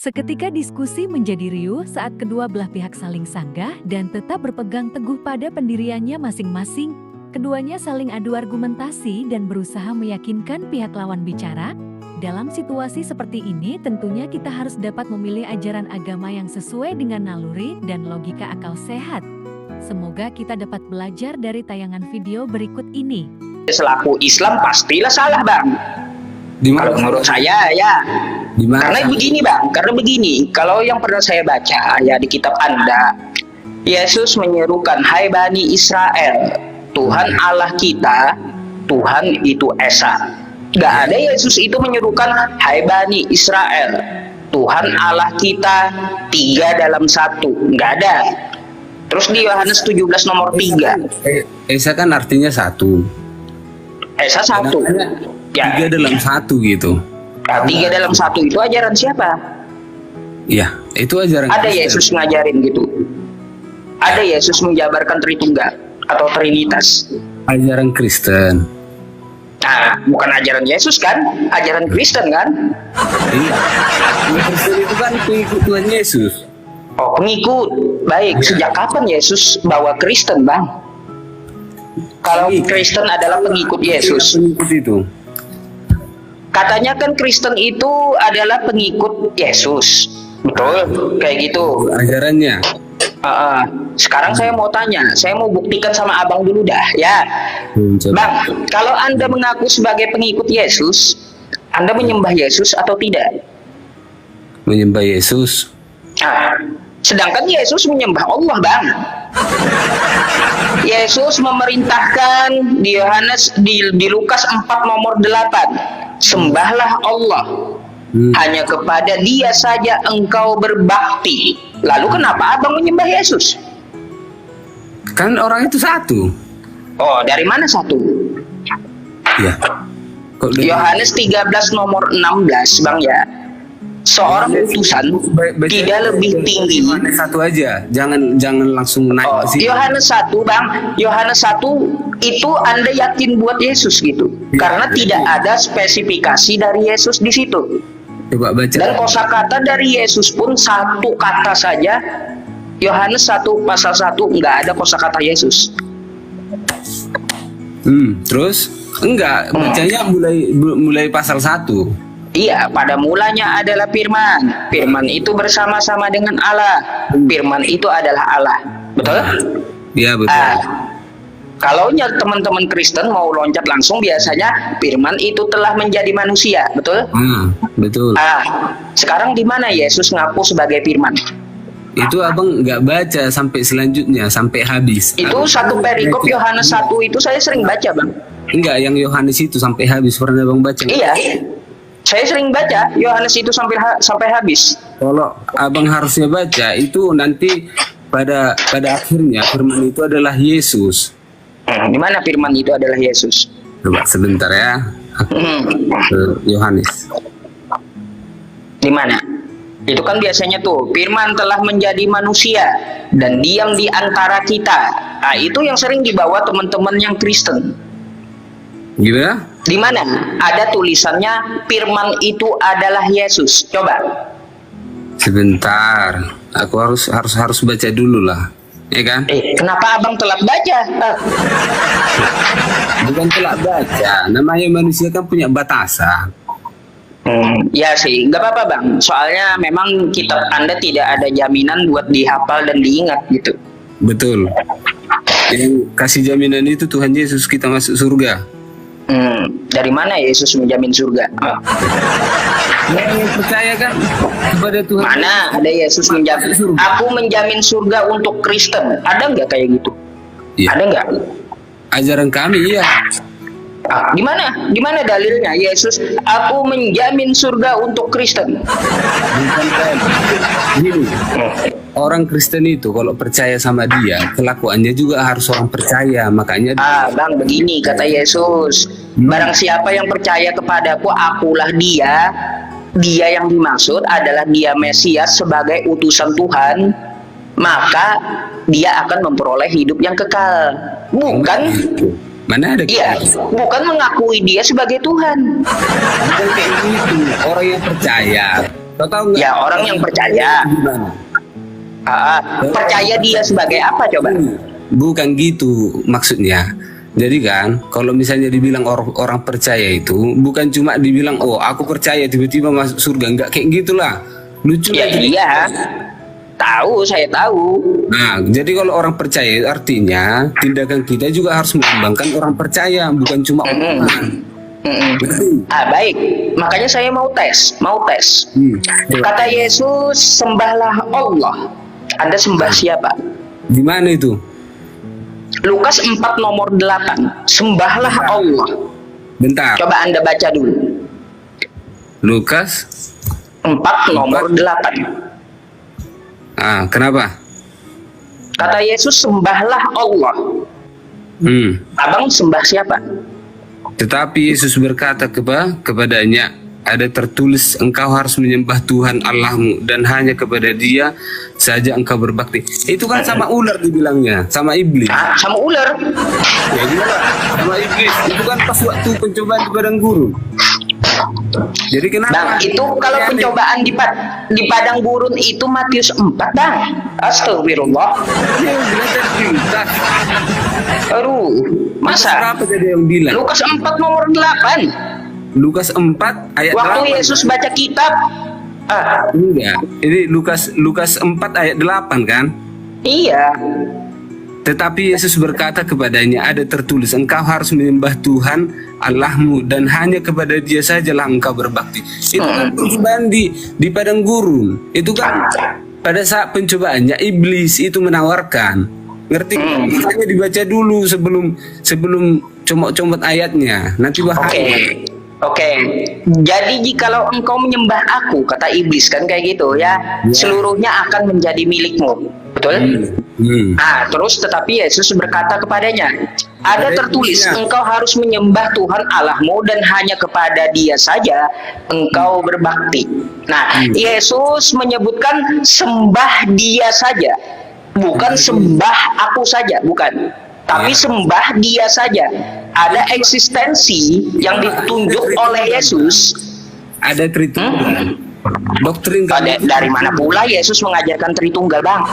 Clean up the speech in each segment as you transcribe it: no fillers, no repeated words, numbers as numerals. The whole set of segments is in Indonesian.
Seketika diskusi menjadi riuh saat kedua belah pihak saling sanggah dan tetap berpegang teguh pada pendiriannya masing-masing. Keduanya saling adu argumentasi dan berusaha meyakinkan pihak lawan bicara. Dalam situasi seperti ini tentunya kita harus dapat memilih ajaran agama yang sesuai dengan naluri dan logika akal sehat. Semoga kita dapat belajar dari tayangan video berikut ini. Selaku Islam pastilah salah, Bang. Kalau menurut saya ya. Karena begini, Bang. Karena begini, kalau yang pernah saya baca ya di kitab Anda, Yesus menyerukan, "Hai Bani Israel, Tuhan Allah kita, Tuhan itu Esa." Gak ada Yesus itu menyerukan, "Hai Bani Israel, Tuhan Allah kita, 3 dalam 1. Gak ada. Terus di Yohanes 17 nomor 3. Esa kan artinya satu. Esa 1. Ya. 3 dalam 1 gitu. Nah, 3 dalam 1 itu ajaran siapa? Ya, itu ajaran Ada Kristen. Yesus ngajarin gitu. Ada Yesus menjabarkan Tritunggal atau Trinitas. Ajaran Kristen. Nah, bukan ajaran Yesus kan? Ajaran Kristen kan? Iya. Kristen itu kan pengikut Tuhan Yesus. Oh, pengikut. Baik, sejak kapan Yesus bawa Kristen, Bang? Kalau Kristen adalah pengikut Yesus. Pengikut itu. Katanya kan Kristen itu adalah pengikut Yesus. Betul, kayak gitu. Ajarannya. Sekarang saya mau tanya, saya mau buktikan sama abang dulu dah, ya. Bang, kalau Anda mengaku sebagai pengikut Yesus, Anda menyembah Yesus atau tidak? Menyembah Yesus. Sedangkan Yesus menyembah Allah, Bang. Yesus memerintahkan di Yohanes di Lukas 4 nomor 8, "Sembahlah Allah. Hanya kepada Dia saja engkau berbakti." Lalu kenapa abang menyembah Yesus? Kan orang itu satu. Oh, dari mana satu? Ya. Yohanes 13 nomor 16, Bang ya. Seorang utusan tidak lebih tinggi. Yohanes 1 aja. Jangan langsung naik ke sini. Yohanes 1, Bang. Yohanes 1 itu Anda yakin buat Yesus gitu. Karena tidak ada spesifikasi dari Yesus di situ. Coba baca. Dan kosakata dari Yesus pun satu kata saja. Yohanes 1 pasal 1 nggak ada kosakata Yesus. Terus enggak, bacanya mulai pasal 1. Iya, pada mulanya adalah firman. Firman itu bersama-sama dengan Allah. Firman itu adalah Allah. Betul? Iya, betul. Kalau teman-teman Kristen mau loncat langsung, biasanya firman itu telah menjadi manusia. Betul? Betul. Sekarang di mana Yesus ngaku sebagai firman? Itu abang nggak baca sampai selanjutnya, sampai habis. Itu satu perikop Yohanes 1 itu saya sering baca, Bang. Enggak, yang Yohanes itu sampai habis pernah abang baca? Iya, saya sering baca Yohanes itu sampai habis. Kalau abang harusnya baca itu nanti pada akhirnya firman itu adalah Yesus. Di mana firman itu adalah Yesus? Coba sebentar ya. Yohanes. Di mana? Itu kan biasanya tuh firman telah menjadi manusia dan diam di antara kita. Itu yang sering dibawa teman-teman yang Kristen. Gimana? Di mana? Ada tulisannya firman itu adalah Yesus. Coba. Sebentar. Aku harus baca dulu lah. Ya kan? Kenapa abang telat baca? Bukan telat baca. Namanya manusia kan punya batasan. Ya sih, nggak apa-apa, Bang. Soalnya memang kitab Anda tidak ada jaminan buat dihafal dan diingat gitu. Betul. Yang kasih jaminan itu Tuhan Yesus kita masuk surga. Dari mana Yesus menjamin surga? Yang percaya kan kepada Tuhan. Mana ada Yesus menjamin surga? Aku menjamin surga untuk Kristen. Ada nggak kayak gitu? Ya. Ada nggak? Ajaran kami iya. Gimana? Gimana dalilnya Yesus? Aku menjamin surga untuk Kristen. Bukan kan? Gini, orang Kristen itu kalau percaya sama dia, kelakuannya juga harus orang percaya. Makanya Bang, begini kata Yesus. Barang siapa yang percaya kepadaku, akulah dia. Dia yang dimaksud adalah dia Mesias sebagai utusan Tuhan. Maka dia akan memperoleh hidup yang kekal. Bukan Mana ada? Iya, bukan mengakui dia sebagai Tuhan. Bukan kayak gitu. Orang yang percaya Kau tahu nggak? Ya, orang yang percaya. Gimana? Percaya dia sebagai apa coba? Bukan gitu maksudnya. Jadi kan, kalau misalnya dibilang orang percaya itu bukan cuma dibilang oh aku percaya tiba-tiba masuk surga, enggak kayak gitulah. Lucu Ya lagi. iya, saya tahu. Nah, jadi kalau orang percaya artinya tindakan kita juga harus mengembangkan orang percaya, bukan cuma omongan. Ngerti? Baik, makanya saya mau tes. Kata Yesus, sembahlah Allah. Anda sembah siapa? Di mana itu? Lukas 4 nomor 8. Sembahlah Allah. Bentar. Coba Anda baca dulu. Lukas 4 nomor 8. Kenapa? Kata Yesus, sembahlah Allah. Abang sembah siapa? Tetapi Yesus berkata kepadanya, ada tertulis engkau harus menyembah Tuhan Allahmu dan hanya kepada Dia saja engkau berbakti. Itu kan sama ular dibilangnya, sama iblis. Sama ular. Ya gimana? Sama iblis. Itu kan pas waktu pencobaan di padang gurun. Jadi kenapa? Bang, itu kalau pencobaan di padang gurun itu Matius 4, Bang. Astagfirullah. Aduh, masa? Berapa jadi yang bilang? Lukas 4 nomor 8. Lukas 4 ayat Waktu 8. Yesus baca kitab. Enggak. Ini Lukas 4 ayat 8 kan? Iya. Tetapi Yesus berkata kepadanya, ada tertulis engkau harus menyembah Tuhan Allahmu dan hanya kepada Dia sajalah engkau berbakti. Itu kan pencobaan di padang gurun. Itu kan pada saat pencobaannya iblis itu menawarkan. Ngerti? Makanya dibaca dulu sebelum comot-comot ayatnya. Nanti bahaya. Oke. Jadi jikalau engkau menyembah aku, kata iblis kan kayak gitu ya, seluruhnya akan menjadi milikmu. Betul? Terus tetapi Yesus berkata kepadanya, ada tertulis engkau harus menyembah Tuhan Allahmu dan hanya kepada Dia saja engkau berbakti. Nah, Yesus menyebutkan sembah Dia saja, bukan sembah aku saja, bukan. Tapi sembah Dia saja. Ada eksistensi yang ditunjuk oleh Yesus. Ada Tritunggal. Doktrin Dari mana pula Yesus mengajarkan Tritunggal, Bang?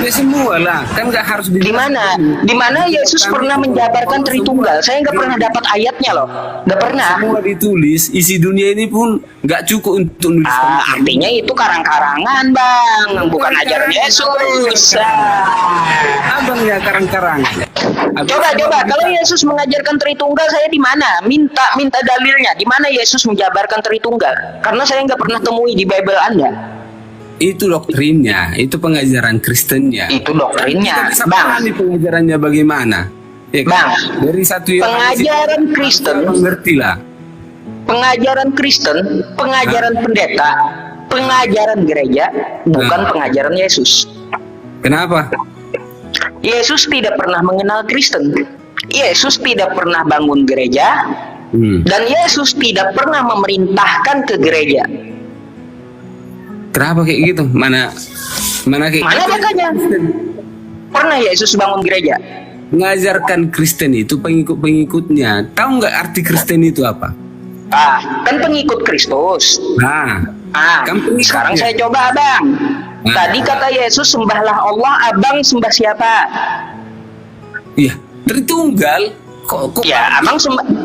Ya semua lah, kan nggak harus Di mana? Di mana Yesus pernah menjabarkan Tritunggal? Saya nggak pernah dapat ayatnya loh, nggak pernah. Semua ditulis, isi dunia ini pun nggak cukup untuk nulis. Artinya itu karang-karangan, Bang, bukan ajaran Yesus. Abangnya karang-karang. Coba, kalau Yesus mengajarkan Tritunggal, saya di mana? Minta dalilnya. Di mana Yesus menjabarkan Tritunggal? Karena saya nggak pernah temui di Bible Anda. Itu doktrinnya, itu pengajaran Kristennya. Itu doktrinnya, Kita bisa Bang. pahami pengajarannya bagaimana. Ya, Bang, dari satu pengajaran Kristen, mengertilah. Pengajaran Kristen, pengajaran pendeta, pengajaran gereja, bukan pengajaran Yesus. Kenapa? Yesus tidak pernah mengenal Kristen. Yesus tidak pernah bangun gereja. Dan Yesus tidak pernah memerintahkan ke gereja. Kenapa kayak gitu? Mana kayak Mana gitu? makanya? Pernah Yesus bangun gereja? Mengajarkan Kristen itu pengikut-pengikutnya. Tahu nggak arti Kristen itu apa? Kan pengikut Kristus. Kan pengikutnya. Sekarang saya coba, Abang. Tadi kata Yesus, sembahlah Allah. Abang sembah siapa? Iya, Tritunggal. Kok Ya, Abang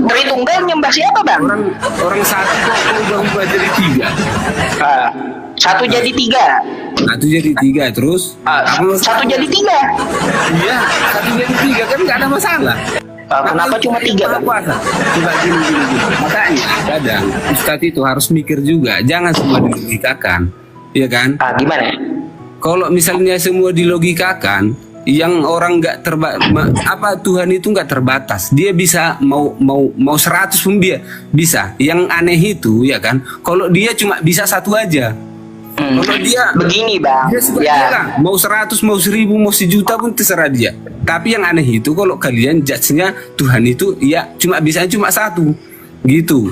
Tritunggal nyembah siapa, Bang? orang satu kok ubah jadi tiga. Satu jadi tiga. Satu jadi tiga terus. Satu jadi tiga. Iya, satu jadi tiga kan nggak ada masalah. Kenapa cuma tiga, Bang? Puasa. Coba gini. Makanya kadang Ustadz itu harus mikir juga, jangan semua dilogikakan, iya kan? Gimana? Kalau misalnya semua dilogikakan, yang orang nggak Tuhan itu nggak terbatas, dia bisa mau 100 pun dia bisa. Yang aneh itu ya kan, kalau dia cuma bisa satu aja. Kalau dia begini, Bang, dia mau 100, mau 1000, mau 1.000.000 pun terserah dia. Tapi yang aneh itu kalau kalian judge-nya Tuhan itu ya cuma satu gitu.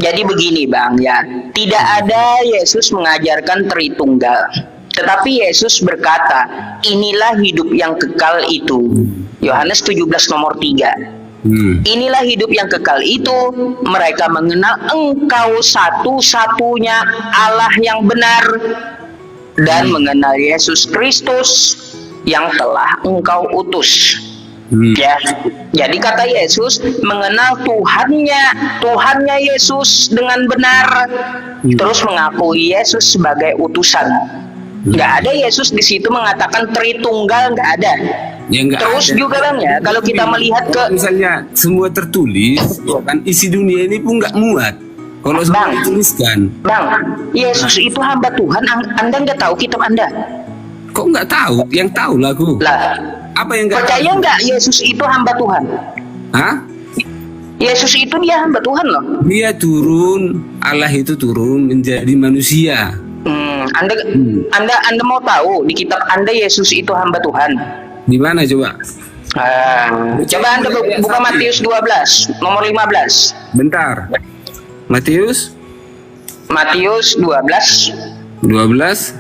Jadi begini, Bang, ya, tidak ada Yesus mengajarkan Tritunggal. Tetapi Yesus berkata, inilah hidup yang kekal itu. Yohanes 17 nomor 3. Inilah hidup yang kekal itu, mereka mengenal Engkau satu-satunya Allah yang benar dan mengenal Yesus Kristus yang telah Engkau utus. Ya, jadi kata Yesus mengenal Tuhannya Yesus dengan benar, terus mengakui Yesus sebagai utusan. Nggak ada Yesus di situ mengatakan Tritunggal, nggak ada. Ya, Terus ada. juga kan ya, kalau kita melihat ke misalnya semua tertulis, kan isi dunia ini pun nggak muat. Kalau semua dituliskan, Bang, Yesus itu hamba Tuhan. Anda nggak tahu kitab Anda? kok nggak tahu? Yang tahu lah aku. Lah, Apa yang nggak percaya tahu? nggak Yesus itu hamba Tuhan? Hah? Yesus itu dia hamba Tuhan loh. Dia turun, Allah itu turun menjadi manusia. Anda mau tahu di kitab Anda Yesus itu hamba Tuhan? Di mana coba? Coba Anda buka Matius 12 nomor 15. Bentar. Matius 12 12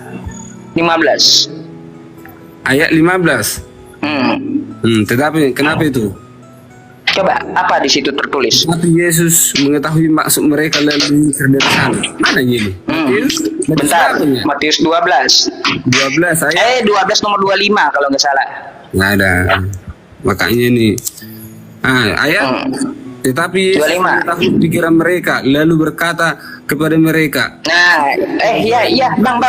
15. ayat 15. Tetapi kenapa itu? Coba apa di situ tertulis? Tapi Yesus mengetahui maksud mereka lalu menyingkir dari sana. Mana ini? Matius? Bentar, berapa ya? Matius 12. 12 ayat. 12 nomor 25 kalau nggak salah. Nggak ada. Makanya nih. Ayat. Tetapi Yesus 25. mengetahui pikiran mereka lalu berkata kepada mereka. Nah, iya, Bang.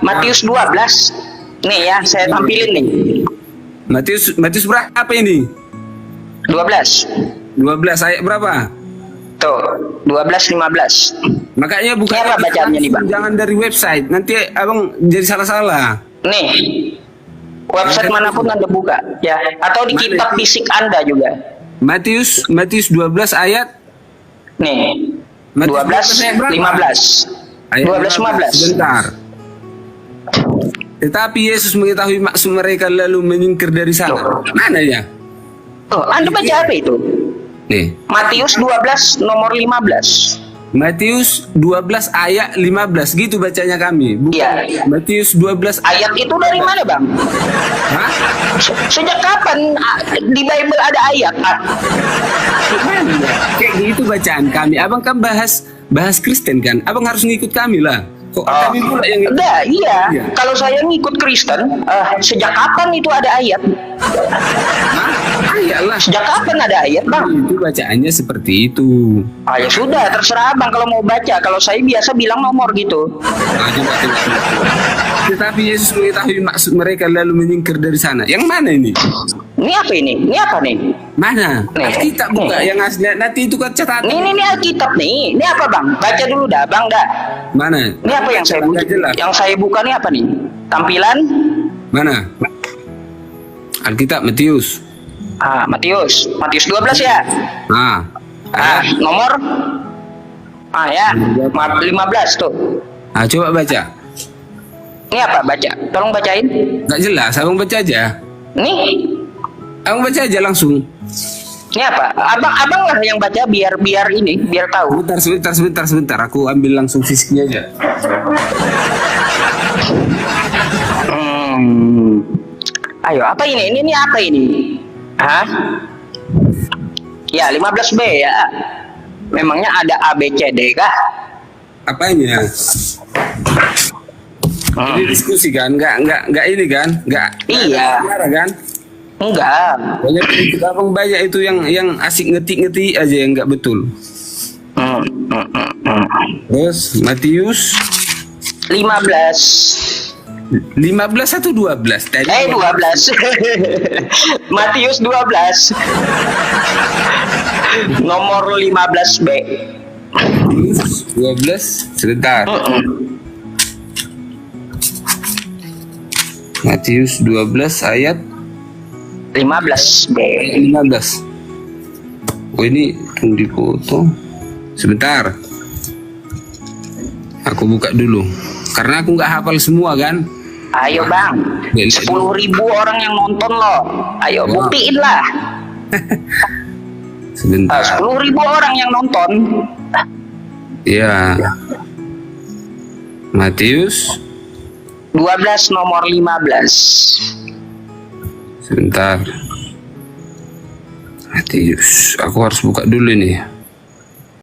Matius 12. Nih ya, saya tampilin nih. Matius berapa ini? 12. 12 ayat berapa? Tuh, 12 15. Makanya bukan Ini apa bacaannya nih, Bang? Jangan dari website. Nanti abang jadi salah-salah. Nih. Website manapun Anda buka ya, atau di kitab fisik Anda juga. Matius 12 ayat. Nih. Matius 12 ayat berapa? 15. Ayat 12 15. Sebentar. Tetapi Yesus mengetahui maksud mereka lalu menyingkir dari sana. Mana ya? Oh, Anda baca apa itu? Nih. Matius 12 nomor 15. Matius 12 ayat 15 gitu bacanya kami. Bukan Iya. Matius 12 Ayat itu dari mana, Bang? Hah? Sejak kapan di Bible ada ayat? Kayak gitu bacaan kami. Abang kan bahas Kristen kan. Abang harus ngikut kami lah. Kok kami pula yang ngikut? Enggak, iya. Iya. Kalau saya ngikut Kristen, sejak kapan itu ada ayat? Hah? Iyalah. Sejak kapan ada ayat, Bang? Itu bacaannya seperti itu. Ya sudah, terserah Bang kalau mau baca. Kalau saya biasa bilang nomor gitu. Coba. Tetapi Yesus mengetahui maksud mereka lalu menyingkir dari sana. Yang mana ini? Ini apa ini? Ini apa nih? Mana? Nih. Alkitab buka yang asli. Nanti itu kan catatan. Ini Alkitab nih. Ini apa, Bang? Baca dulu dah, Bang dah. Mana? Ini apa yang saya buka? Nggak jelas. Yang saya buka nih apa nih? Tampilan? Mana? Alkitab Matius. Matius 12 ya. Nomor ya 15 tuh. Coba baca. Ini apa? Baca. Tolong bacain. Nggak jelas. Abang baca aja. Nih. Abang baca aja langsung. Ini apa? Abang lah yang baca biar ini, biar tahu. Sebentar. Aku ambil langsung fisiknya aja. Ayo, apa ini? Ini apa ini? Ya, 15B ya. Memangnya ada A, B, C, D kah? Apanya? Ini diskusi kan? Nggak ini kan? Nggak. Iya. Bicara kan? Enggak. Banyak kritik abang banyak itu yang asik ngetik aja yang nggak betul. Terus Matius 15 atau 12 tadi? 12 Matius 12 nomor 15B. 12 sebentar. Matius 12 ayat 15B. 15. Oh ini tunggu dipotong. Sebentar. Aku buka dulu. Karena aku nggak hafal semua kan. Ayo Bang, 10.000 orang yang nonton loh. Ayo buktiin lah. Sebentar. 10.000 orang yang nonton. Ya. Matius 12 nomor 15. sebentar. Matius, aku harus buka dulu nih.